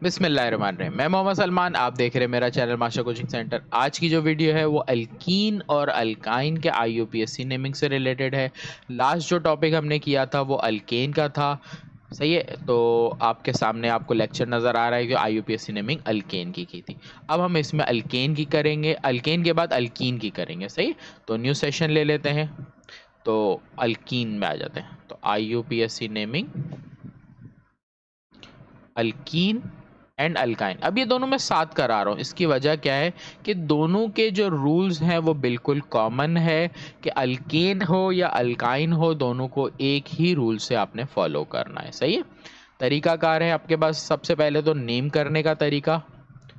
बिस्मिल्लाहिर्रहमानिर्रहीम। मैं मोहम्मद सलमान, आप देख रहे हैं मेरा चैनल मास्टर कोचिंग सेंटर। आज की जो वीडियो है वो अल्कीन और अल्काइन के आईयूपीएसी नेमिंग से रिलेटेड है। लास्ट जो टॉपिक हमने किया था वो अल्केन का था, सही है। तो आपके सामने आपको लेक्चर नज़र आ रहा है कि आईयूपीएसी नेमिंग अल्केन की थी। अब हम इसमें अल्केन की करेंगे, अल्केन के बाद अल्कीन की करेंगे, सही। तो न्यू सेशन ले लेते हैं, तो अल्कीन में आ जाते हैं। तो IUPAC naming alkyne and alkyne. अब ये दोनों मैं साथ करा रहा हूँ, इसकी वजह क्या है कि दोनों के जो रूल्स हैं वो बिल्कुल कॉमन है कि अल्केन हो या अल्काइन हो, दोनों को एक ही रूल से आपने फॉलो करना है, सही है। तरीकाकार है आपके पास। सबसे पहले तो नेम करने का तरीका,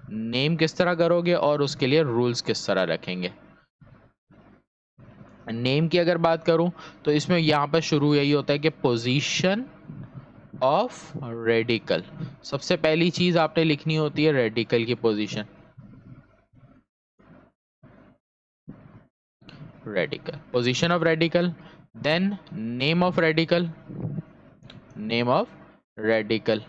नेम किस तरह करोगे और उसके लिए रूल्स किस तरह रखेंगे। नेम की अगर बात करूं तो इसमें यहाँ पर शुरू यही होता है कि पोजीशन ऑफ रेडिकल। सबसे पहली चीज आपने लिखनी होती है रेडिकल की position. Radical, position of radical, then name of radical, name of radical.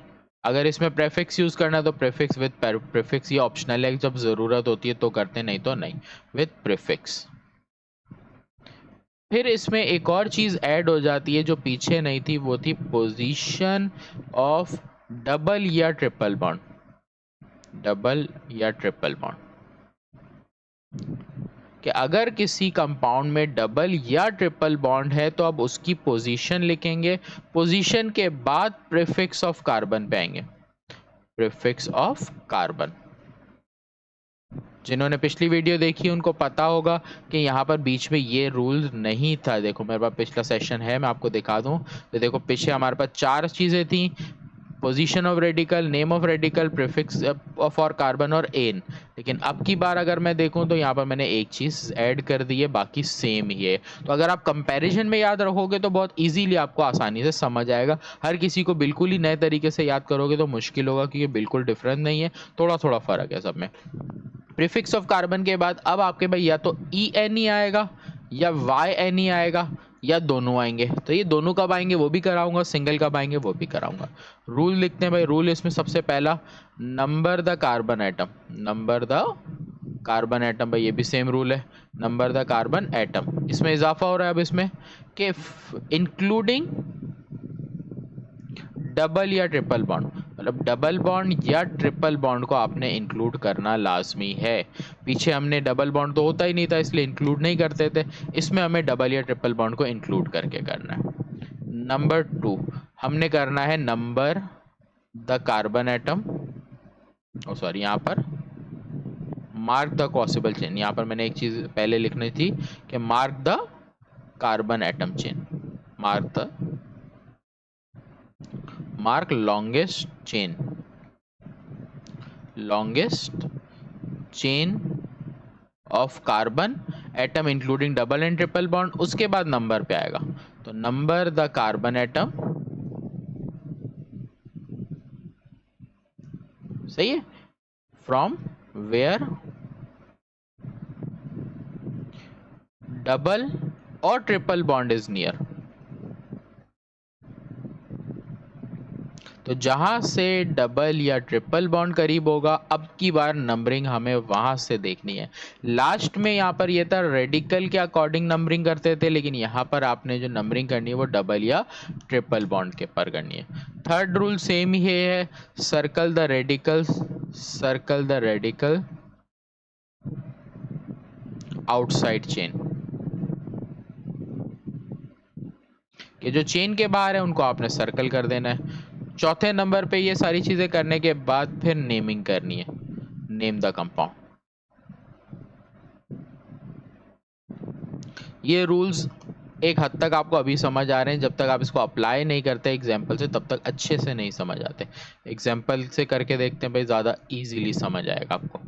अगर इसमें प्रेफिक्स यूज करना है तो प्रेफिक्स विद प्रेफिक्स, ये ऑप्शनल है, जब जरूरत होती है तो करते, नहीं तो नहीं, विद प्रेफिक्स। फिर इसमें एक और चीज ऐड हो जाती है जो पीछे नहीं थी, वो थी पोजीशन ऑफ डबल या ट्रिपल बॉन्ड। डबल या ट्रिपल बॉन्ड, कि अगर किसी कंपाउंड में डबल या ट्रिपल बॉन्ड है तो अब उसकी पोजीशन लिखेंगे, पोजीशन के बाद प्रीफिक्स ऑफ कार्बन पे आएंगे, प्रीफिक्स ऑफ कार्बन। जिन्होंने पिछली वीडियो देखी उनको पता होगा कि यहाँ पर बीच में ये रूल नहीं था। देखो मेरे पास पिछला सेशन है, मैं आपको दिखा दूं तो देखो पीछे हमारे पास चार चीजें थी, position of radical, name of radical, prefix for carbon और एन। लेकिन अब की बार अगर मैं देखूं तो यहाँ पर मैंने एक चीज ऐड कर दी है, बाकी सेम ही है। तो अगर आप कंपैरिजन में याद रखोगे तो बहुत इजीली आपको आसानी से समझ आएगा। हर किसी को बिल्कुल ही नए तरीके से याद करोगे तो मुश्किल होगा, क्योंकि बिल्कुल डिफरेंट नहीं है, थोड़ा थोड़ा फर्क है सब में। प्रीफिक्स ऑफ कार्बन के बाद अब आपके भाई या तो ई एन ई आएगा या वाई एन ई आएगा या दोनों आएंगे। तो ये दोनों कब आएंगे वो भी कराऊंगा, सिंगल कब आएंगे वो भी कराऊंगा। रूल लिखते हैं भाई। रूल इसमें सबसे पहला, number the carbon atom, number the carbon atom, भाई ये भी सेम रूल है, नंबर द कार्बन एटम। इसमें इजाफा हो रहा है अब इसमें कि इंक्लूडिंग डबल या ट्रिपल बॉन्ड, मतलब डबल बॉन्ड या ट्रिपल बॉन्ड को आपने इंक्लूड करना लाजमी है। पीछे हमने डबल बॉन्ड तो होता ही नहीं था इसलिए इंक्लूड नहीं करते थे, इसमें हमें डबल या ट्रिपल बॉन्ड को इंक्लूड करके करना है। नंबर टू, हमने करना है number the carbon atom, oh sorry यहाँ पर मार्क द पॉसिबल चेन। यहाँ पर मैंने एक चीज पहले लिखनी थी कि mark the carbon atom chain, mark longest chain, longest chain of carbon atom including double and triple bond. उसके बाद नंबर पे आएगा, तो नंबर द कार्बन एटम, सही है, फ्रॉम वेयर डबल और ट्रिपल बॉन्ड इज नियर। तो जहां से डबल या ट्रिपल बॉन्ड करीब होगा, अब की बार नंबरिंग हमें वहां से देखनी है। लास्ट में यहाँ पर ये था रेडिकल के अकॉर्डिंग नंबरिंग करते थे, लेकिन यहाँ पर आपने जो नंबरिंग करनी है वो डबल या ट्रिपल बॉन्ड के पर करनी है। थर्ड रूल सेम ही है, circle the radical, circle the radical outside chain, कि जो चेन के बाहर है उनको आपने सर्कल कर देना है। चौथे नंबर पे ये सारी चीजें करने के बाद फिर नेमिंग करनी है, नेम द कंपाउंड। ये रूल्स एक हद तक आपको अभी समझ आ रहे हैं, जब तक आप इसको अप्लाई नहीं करते एग्जाम्पल से तब तक अच्छे से नहीं समझ आते। एग्जाम्पल से करके देखते हैं भाई, ज़्यादा इजीली समझ आएगा आपको।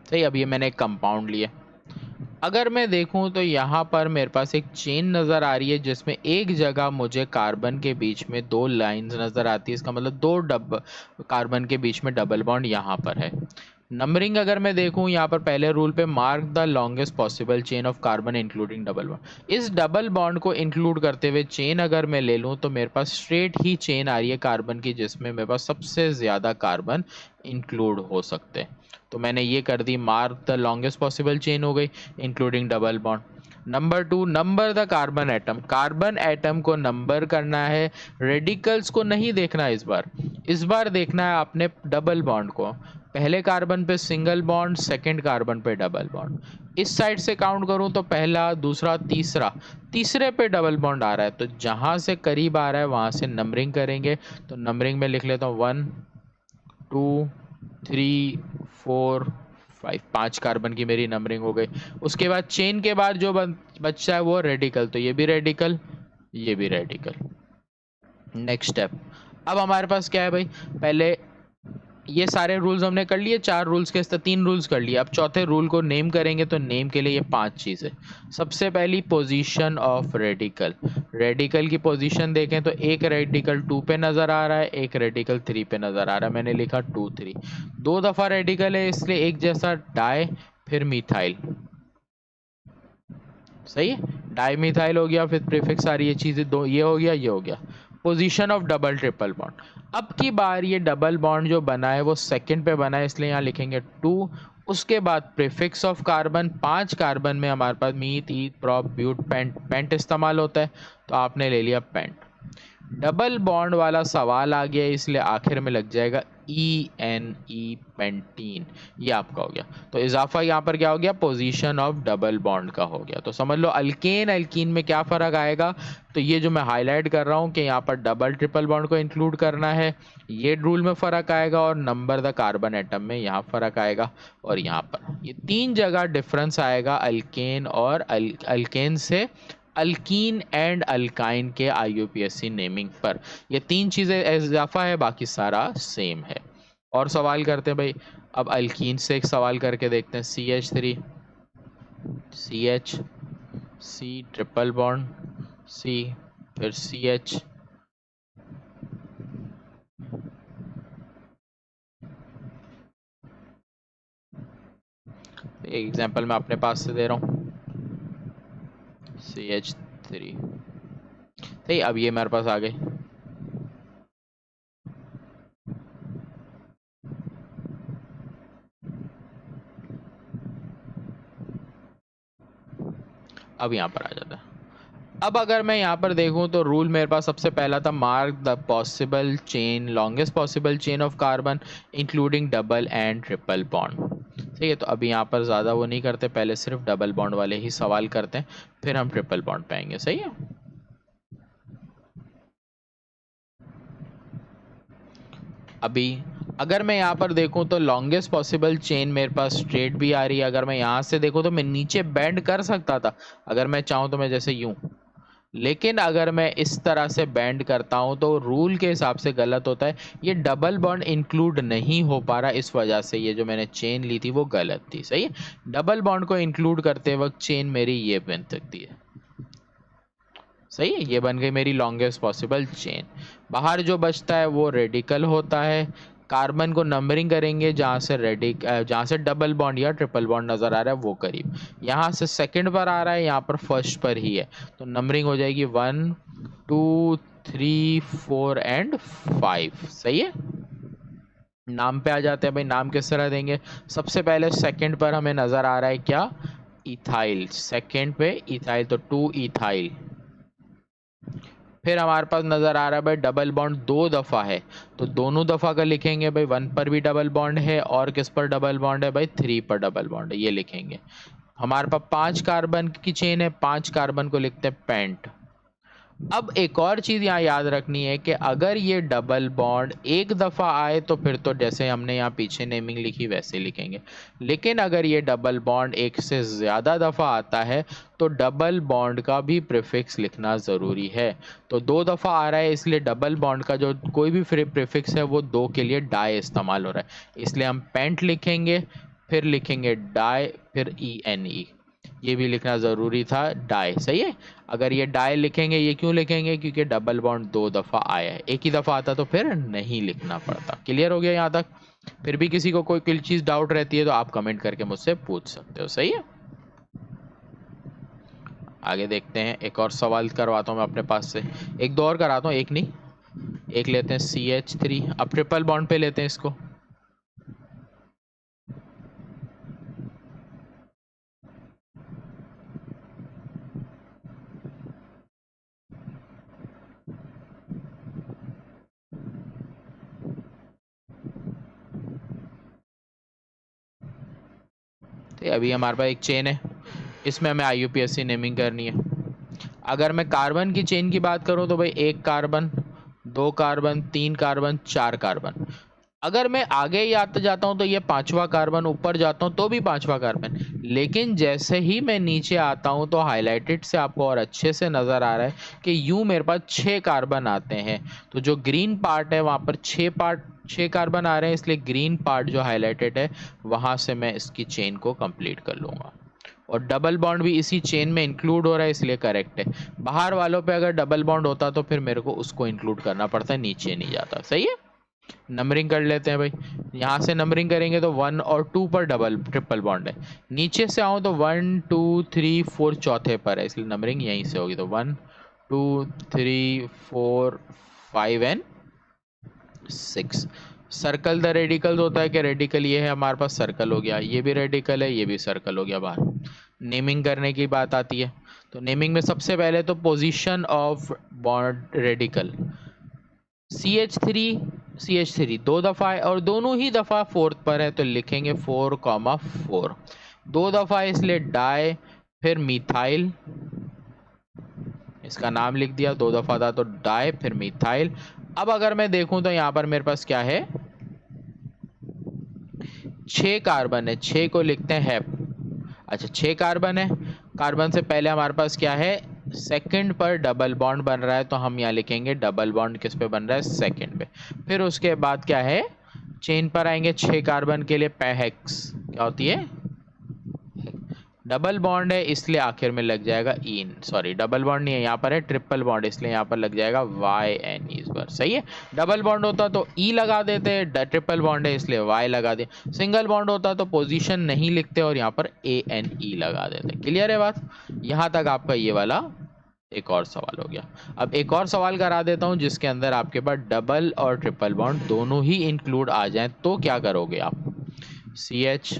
सही, अब ये मैंने एक कंपाउंड लिया, अगर मैं देखूं तो यहाँ पर मेरे पास एक चेन नज़र आ रही है जिसमें एक जगह मुझे कार्बन के बीच में दो लाइंस नज़र आती है, इसका मतलब दो कार्बन के बीच में डबल बॉन्ड यहाँ पर है। नंबरिंग अगर मैं देखूं यहाँ पर पहले रूल पे mark the longest possible chain of carbon including double bond. इस डबल बॉन्ड को इंक्लूड करते हुए चेन अगर मैं ले लूं तो मेरे पास स्ट्रेट ही चेन आ रही है कार्बन की जिसमें मेरे पास सबसे ज़्यादा कार्बन इंक्लूड हो सकते हैं। तो मैंने ये कर दी, mark the longest possible chain हो गई including double bond. Number 2, number the carbon atom. Carbon atom को नंबर करना है, रेडिकल्स को नहीं देखना। इस बार देखना है आपने डबल बॉन्ड को। पहले कार्बन पे सिंगल बॉन्ड, सेकंड कार्बन पे डबल बॉन्ड। इस साइड से काउंट करूं तो पहला, दूसरा, तीसरा, तीसरे पे डबल बॉन्ड आ रहा है, तो जहां से करीब आ रहा है वहां से नंबरिंग करेंगे। तो नंबरिंग में लिख लेता हूँ 1 2 3 4 5, 5 कार्बन की मेरी नंबरिंग हो गई। उसके बाद चेन के बाद जो बच्चा है वो रेडिकल, तो ये भी रेडिकल, ये भी रेडिकल। नेक्स्ट स्टेप, अब हमारे पास क्या है भाई, पहले ये सारे रूल्स हमने कर लिए, 4 रूल्स के 3 रूल्स कर लिए। अब चौथे रूल को नेम करेंगे, तो नेम के लिए ये 5 चीज़ें। सबसे पहली पोजीशन ऑफ रेडिकल। रेडिकल की पोजीशन देखें तो एक रेडिकल 2 पे नज़र आ रहा है, एक रेडिकल 3 पे नज़र आ रहा है। मैंने लिखा 2 3, 2 दफ़ा रेडिकल है इसलिए एक जैसा डाई, फिर मिथाइल। सही है, डाई मिथाइल हो गया, फिर प्रीफिक्स आ रही है चीज़ें दो, ये हो गया, ये हो गया। Position of double triple bond, अब की बार ये डबल बॉन्ड जो बना है वो सेकंड पे बना है इसलिए यहाँ लिखेंगे 2। उसके बाद प्रीफिक्स ऑफ कार्बन, 5 कार्बन में हमारे पास meth, eth, prop, but, pent, pent इस्तेमाल होता है, तो आपने ले लिया पेंट। डबल बॉन्ड वाला सवाल आ गया इसलिए आखिर में लग जाएगा ENE, पेंटीन। ये आपका हो गया। तो इजाफा यहाँ पर क्या हो गया, पोजीशन ऑफ डबल बॉन्ड का हो गया। तो समझ लो अल्केन अल्कीन में क्या फ़र्क आएगा, तो ये जो मैं हाईलाइट कर रहा हूँ कि यहाँ पर डबल ट्रिपल बॉन्ड को इंक्लूड करना है, ये रूल में फ़र्क आएगा, और नंबर द कार्बन एटम में यहाँ फ़र्क आएगा, और यहाँ पर ये 3 जगह डिफरेंस आएगा अल्केन और अल्केन से अल्कीन एंड अल्काइन के IUPAC नेमिंग पर। ये 3 चीज़ें इजाफा है, बाकी सारा सेम है। और सवाल करते हैं भाई, अब अल्कीन से एक सवाल करके देखते हैं। CH3 CH, C triple bond C, फिर CH, एक एग्जांपल मैं अपने पास से दे रहा हूँ, CH3। सही, अब ये मेरे पास आ गए। अब यहाँ पर आ जाता है। अब अगर मैं यहाँ पर देखूँ तो रूल मेरे पास सबसे पहला था, mark the possible chain, longest possible chain of carbon including double and triple bond. ठीक है, तो अभी यहाँ पर ज़्यादा वो नहीं करते, पहले सिर्फ डबल बॉन्ड वाले ही सवाल करते हैं, फिर हम ट्रिपल बॉन्ड पे आएंगे। सही है। अभी अगर मैं यहाँ पर देखूँ तो लॉन्गेस्ट पॉसिबल चेन मेरे पास स्ट्रेट भी आ रही है। अगर मैं यहाँ से देखूँ तो मैं नीचे बेंड कर सकता था अगर मैं चाहूँ तो, मैं जैसे यूँ, लेकिन अगर मैं इस तरह से बैंड करता हूं तो रूल के हिसाब से गलत होता है। ये डबल बॉन्ड इंक्लूड नहीं हो पा रहा, इस वजह से ये जो मैंने चेन ली थी वो गलत थी। सही है, डबल बॉन्ड को इंक्लूड करते वक्त चेन मेरी ये बन सकती है। सही है, ये बन गई मेरी लॉन्गेस्ट पॉसिबल चेन। बाहर जो बचता है वो रेडिकल होता है। कार्बन को नंबरिंग करेंगे, जहाँ से डबल बॉन्ड या ट्रिपल बॉन्ड नज़र आ रहा है वो करीब, यहाँ से सेकंड पर आ रहा है, यहाँ पर फर्स्ट पर ही है, तो नंबरिंग हो जाएगी 1 2 3 4 एंड 5। सही है। नाम पे आ जाते हैं भाई, नाम किस तरह देंगे। सबसे पहले सेकंड पर हमें नज़र आ रहा है क्या, इथाइल, सेकंड पे इथाइल, तो 2 इथाइल। फिर हमारे पास नज़र आ रहा है भाई डबल बॉन्ड 2 दफ़ा है, तो दोनों दफ़ा का लिखेंगे भाई, 1 पर भी डबल बॉन्ड है, और किस पर डबल बॉन्ड है भाई, 3 पर डबल बॉन्ड है, ये लिखेंगे। हमारे पास 5 कार्बन की चेन है, 5 कार्बन को लिखते हैं पेंट। अब एक और चीज़ यहाँ याद रखनी है कि अगर ये डबल बॉन्ड एक दफ़ा आए तो फिर तो जैसे हमने यहाँ पीछे नेमिंग लिखी वैसे लिखेंगे, लेकिन अगर ये डबल बॉन्ड एक से ज़्यादा दफ़ा आता है तो डबल बॉन्ड का भी प्रीफिक्स लिखना ज़रूरी है। तो 2 दफ़ा आ रहा है इसलिए डबल बॉन्ड का जो कोई भी प्रीफिक्स है वो 2 के लिए डाई इस्तेमाल हो रहा है, इसलिए हम पेंट लिखेंगे, फिर लिखेंगे डाई, फिर ENE। ये भी लिखना ज़रूरी था डाई, सही है। अगर ये डाई लिखेंगे, ये क्यों लिखेंगे, क्योंकि डबल बॉन्ड 2 दफ़ा आया है, एक ही दफ़ा आता तो फिर नहीं लिखना पड़ता। क्लियर हो गया यहाँ तक? फिर भी किसी को कोई चीज़ डाउट रहती है तो आप कमेंट करके मुझसे पूछ सकते हो, सही है। आगे देखते हैं, एक और सवाल करवाता हूँ मैं अपने पास से, एक दो और कराता हूँ, एक नहीं, एक लेते हैं CH3। अब ट्रिपल बॉन्ड पे लेते हैं इसको। तो अभी हमारे पास एक चेन है, इसमें हमें IUPAC नेमिंग करनी है। अगर मैं कार्बन की चेन की बात करूं तो भाई 1 कार्बन, 2 कार्बन, 3 कार्बन, 4 कार्बन। अगर मैं आगे ही आता जाता हूं तो ये 5वां कार्बन, ऊपर जाता हूं तो भी 5वां कार्बन। लेकिन जैसे ही मैं नीचे आता हूं तो हाईलाइटेड से आपको और अच्छे से नज़र आ रहा है कि यूं मेरे पास 6 कार्बन आते हैं। तो जो ग्रीन पार्ट है वहां पर 6 कार्बन आ रहे हैं, इसलिए ग्रीन पार्ट जो हाईलाइटेड है वहां से मैं इसकी चेन को कंप्लीट कर लूंगा। और डबल बॉन्ड भी इसी चेन में इंक्लूड हो रहा है, इसलिए करेक्ट है। बाहर वालों पे अगर डबल बॉन्ड होता तो फिर मेरे को उसको इंक्लूड करना पड़ता है, नीचे नहीं जाता, सही है। नंबरिंग कर लेते हैं भाई, यहाँ से नंबरिंग करेंगे तो 1 और 2 पर डबल ट्रिपल बॉन्ड है। नीचे से आऊँ तो 1 2 3 4 चौथे पर है, इसलिए नंबरिंग यहीं से होगी। तो 1 2 3 4 5 एंड 6। सर्कल द रेडिकल होता है कि रेडिकल ये है हमारे पास, सर्कल हो गया, ये भी रेडिकल है, ये भी सर्कल हो गया बाहर। नेमिंग करने की बात आती है, तो नेमिंग में सबसे पहले तो position of bond radical, CH3 दो दफ़ा है और दोनों ही दफ़ा फोर्थ पर है, तो लिखेंगे 4,4। दो दफ़ा है इसलिए डाई, फिर मिथाइल, इसका नाम लिख दिया, दो दफ़ा था तो डाई फिर मिथाइल। अब अगर मैं देखूं तो यहाँ पर मेरे पास क्या है, 6 कार्बन है, 6 को लिखते हैं हैप। अच्छा 6 कार्बन है, कार्बन से पहले हमारे पास क्या है, सेकंड पर डबल बॉन्ड बन रहा है, तो हम यहाँ लिखेंगे डबल बॉन्ड किस पे बन रहा है, सेकंड पे। फिर उसके बाद क्या है, चेन पर आएंगे 6 कार्बन के लिए पैहेक्स, क्या होती है, डबल बॉन्ड है इसलिए आखिर में लग जाएगा इन, सॉरी डबल बॉन्ड नहीं है यहाँ पर, है ट्रिपल बॉन्ड, इसलिए यहाँ पर लग जाएगा YN इस बार, सही है। डबल बॉन्ड होता तो E लगा देते, ट्रिपल बॉन्ड है इसलिए Y लगा दे। सिंगल बॉन्ड होता तो पोजीशन नहीं लिखते और यहाँ पर ANE लगा देते। क्लियर है बात, यहाँ तक आपका ये वाला एक और सवाल हो गया। अब एक और सवाल करा देता हूँ जिसके अंदर आपके पास डबल और ट्रिपल बॉन्ड दोनों ही इंक्लूड आ जाए, तो क्या करोगे आप, CH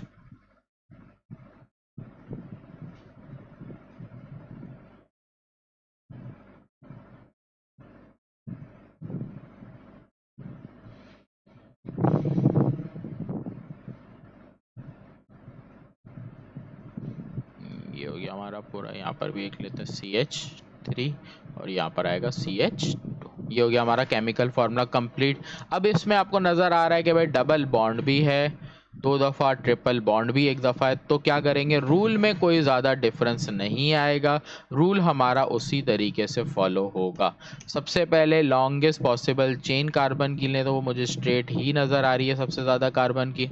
ये हो गया हमारा पूरा, यहाँ पर भी एक लेते हैं CH3 और यहाँ पर आएगा CH2। ये हो गया हमारा केमिकल फार्मूला कंप्लीट। अब इसमें आपको नज़र आ रहा है कि भाई डबल बॉन्ड भी है 2 दफ़ा, ट्रिपल बॉन्ड भी 1 दफ़ा है, तो क्या करेंगे, रूल में कोई ज़्यादा डिफरेंस नहीं आएगा, रूल हमारा उसी तरीके से फॉलो होगा। सबसे पहले लॉन्गेस्ट पॉसिबल चेन कार्बन की लें, तो वो मुझे स्ट्रेट ही नज़र आ रही है सबसे ज़्यादा कार्बन की।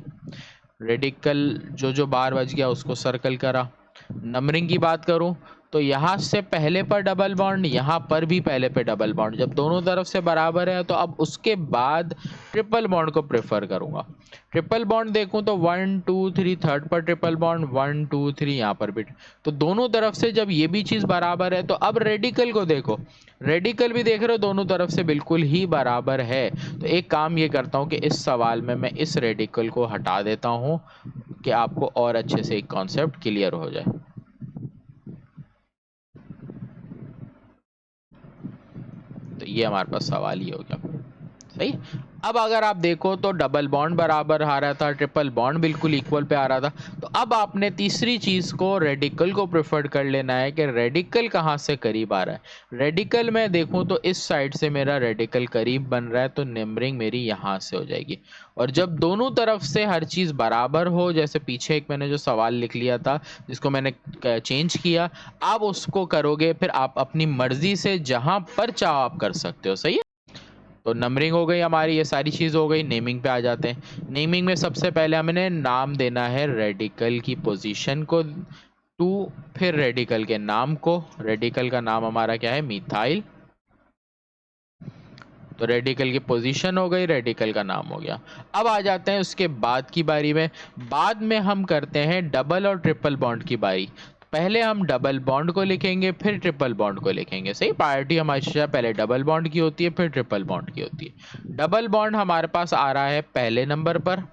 रेडिकल जो बार बच गया उसको सर्कल करा। नंबरिंग की बात करूं तो यहाँ से पहले पर डबल बॉन्ड, यहाँ पर भी पहले पे डबल बॉन्ड, जब दोनों तरफ से बराबर है तो अब उसके बाद ट्रिपल बॉन्ड को प्रेफर करूंगा। ट्रिपल बॉन्ड देखूं तो 1 2 3 थर्ड पर ट्रिपल बॉन्ड, 1 2 3 यहाँ पर भी, तो दोनों तरफ से जब ये भी चीज़ बराबर है तो अब रेडिकल को देखो, रेडिकल भी देख रहे हो दोनों तरफ से बिल्कुल ही बराबर है। तो एक काम ये करता हूँ कि इस सवाल में मैं इस रेडिकल को हटा देता हूँ कि आपको और अच्छे से एक कॉन्सेप्ट क्लियर हो जाए। तो ये हमारे पास सवाल ही हो गया, सही। अब अगर आप देखो तो डबल बॉन्ड बराबर आ रहा था, ट्रिपल बॉन्ड बिल्कुल इक्वल पे आ रहा था, तो अब आपने तीसरी चीज को रेडिकल को प्रेफर कर लेना है कि रेडिकल कहाँ से करीब आ रहा है। रेडिकल में देखूं तो इस साइड से मेरा रेडिकल करीब बन रहा है, तो नंबरिंग मेरी यहाँ से हो जाएगी। और जब दोनों तरफ से हर चीज बराबर हो, जैसे पीछे एक मैंने जो सवाल लिख लिया था जिसको मैंने चेंज किया, आप उसको करोगे, फिर आप अपनी मर्जी से जहां पर चाहो आप कर सकते हो, सही है। तो नंबरिंग हो गई हमारी, ये सारी चीज़ हो गई। नेमिंग पे आ जाते हैं। नेमिंग में सबसे पहले हमने नाम देना है रेडिकल की पोजीशन को, टू, फिर रेडिकल के नाम को, रेडिकल का नाम हमारा क्या है, मिथाइल। तो रेडिकल की पोजीशन हो गई, रेडिकल का नाम हो गया। अब आ जाते हैं उसके बाद की बारी में। बाद में हम करते हैं डबल और ट्रिपल बॉन्ड की बारी। पहले हम डबल बॉन्ड को लिखेंगे, फिर ट्रिपल बॉन्ड को लिखेंगे। सही, प्रायोरिटी हमारी पहले डबल बॉन्ड की होती है, फिर ट्रिपल बॉन्ड की होती है। डबल बॉन्ड हमारे पास आ रहा है पहले नंबर पर,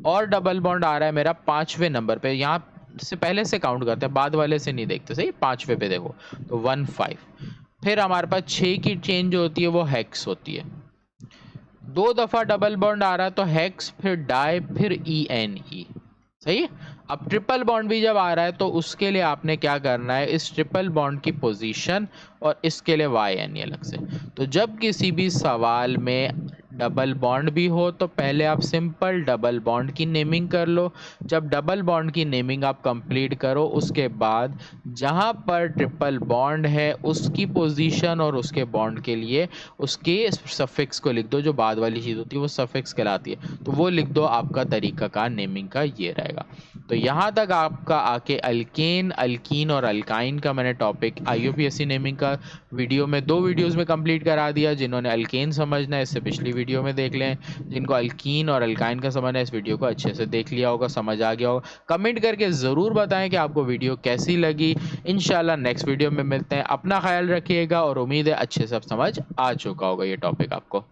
और डबल बॉन्ड आ रहा है मेरा 5वें नंबर पे। यहाँ से पहले से काउंट करते हैं, बाद वाले से नहीं देखते। सही, 5वें पे देखो तो 1 5। फिर हमारे पास 6 की चेन जो होती है वो हेक्स होती है। 2 दफा डबल बॉन्ड आ रहा है तो हेक्स, फिर डाई, फिर ENE। सही। अब ट्रिपल बॉन्ड भी जब आ रहा है तो उसके लिए आपने क्या करना है, इस ट्रिपल बॉन्ड की पोजीशन और इसके लिए YNE अलग से। तो जब किसी भी सवाल में डबल बॉन्ड भी हो तो पहले आप सिंपल डबल बॉन्ड की नेमिंग कर लो। जब डबल बॉन्ड की नेमिंग आप कंप्लीट करो, उसके बाद जहां पर ट्रिपल बॉन्ड है उसकी पोजीशन और उसके बॉन्ड के लिए उसके सफिक्स को लिख दो। जो बाद वाली चीज़ होती है वो सफिक्स कहलाती है, तो वो लिख दो। आपका तरीका का नेमिंग का ये रहेगा। तो यहाँ तक आपका आके अल्केन, अल्कीन और अल्काइन का मैंने टॉपिक IUPAC नेमिंग का वीडियो में 2 वीडियोस में कंप्लीट करा दिया। जिन्होंने अल्केन समझना है इससे पिछली वीडियो में देख लें, जिनको अल्कीन और अल्काइन का समझना है इस वीडियो को अच्छे से देख लिया होगा, समझ आ गया होगा। कमेंट करके ज़रूर बताएं कि आपको वीडियो कैसी लगी। इंशाल्लाह नेक्स्ट वीडियो में मिलते हैं। अपना ख्याल रखिएगा और उम्मीद है अच्छे से समझ आ चुका होगा ये टॉपिक आपको।